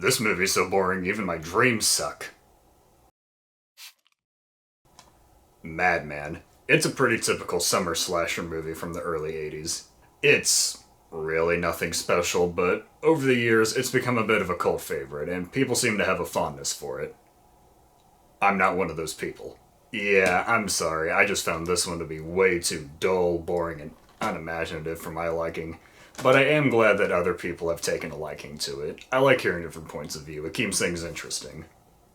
This movie's so boring, even my dreams suck. Madman. It's a pretty typical summer slasher movie from the early 80s. It's really nothing special, but over the years it's become a bit of a cult favorite, and people seem to have a fondness for it. I'm not one of those people. Yeah, I'm sorry, I just found this one to be way too dull, boring, and unimaginative for my liking. But I am glad that other people have taken a liking to it. I like hearing different points of view, it keeps things interesting.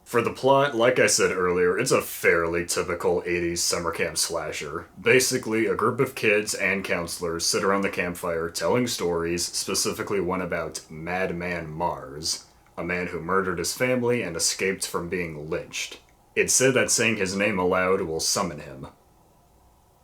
For the plot, like I said earlier, it's a fairly typical 80s summer camp slasher. Basically, a group of kids and counselors sit around the campfire telling stories, specifically one about Madman Mars, a man who murdered his family and escaped from being lynched. It's said that saying his name aloud will summon him.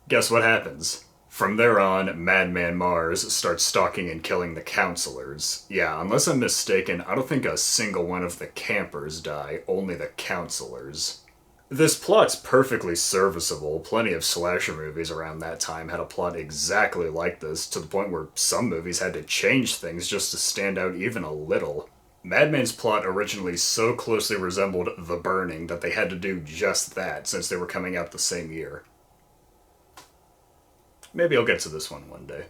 Guess what happens? From there on, Madman Mars starts stalking and killing the counselors. Yeah, unless I'm mistaken, I don't think a single one of the campers die, only the counselors. This plot's perfectly serviceable. Plenty of slasher movies around that time had a plot exactly like this, to the point where some movies had to change things just to stand out even a little. Madman's plot originally so closely resembled The Burning that they had to do just that, since they were coming out the same year. Maybe I'll get to this one day.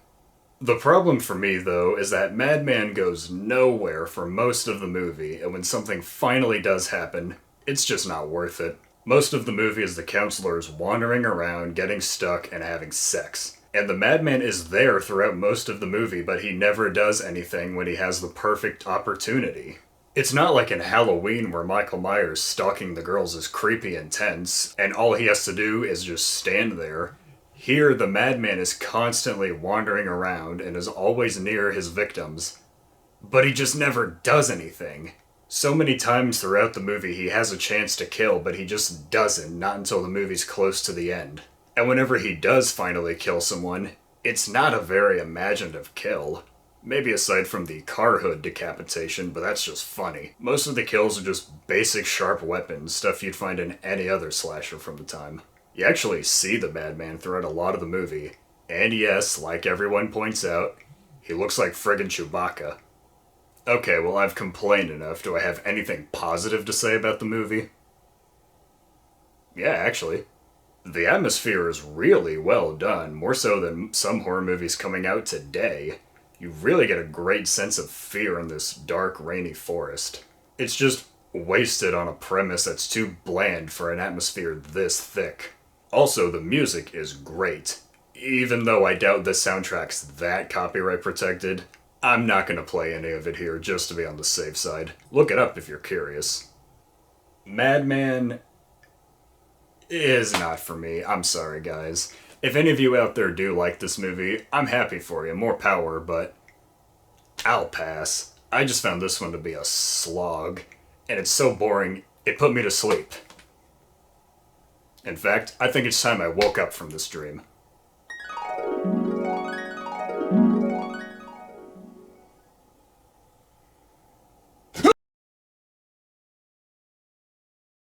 The problem for me, though, is that Madman goes nowhere for most of the movie, and when something finally does happen, it's just not worth it. Most of the movie is the counselors wandering around, getting stuck, and having sex. And the Madman is there throughout most of the movie, but he never does anything when he has the perfect opportunity. It's not like in Halloween where Michael Myers stalking the girls is creepy and tense, and all he has to do is just stand there. Here, the Madman is constantly wandering around and is always near his victims, but he just never does anything. So many times throughout the movie he has a chance to kill, but he just doesn't, not until the movie's close to the end. And whenever he does finally kill someone, it's not a very imaginative kill. Maybe aside from the car hood decapitation, but that's just funny. Most of the kills are just basic sharp weapons, stuff you'd find in any other slasher from the time. You actually see the Madman throughout a lot of the movie, and yes, like everyone points out, he looks like friggin' Chewbacca. Okay, well I've complained enough. Do I have anything positive to say about the movie? Yeah, actually. The atmosphere is really well done, more so than some horror movies coming out today. You really get a great sense of fear in this dark, rainy forest. It's just wasted on a premise that's too bland for an atmosphere this thick. Also, the music is great. Even though I doubt this soundtrack's that copyright protected, I'm not gonna play any of it here just to be on the safe side. Look it up if you're curious. Madman is not for me. I'm sorry, guys. If any of you out there do like this movie, I'm happy for you. More power, but I'll pass. I just found this one to be a slog, and it's so boring, it put me to sleep. In fact, I think it's time I woke up from this dream.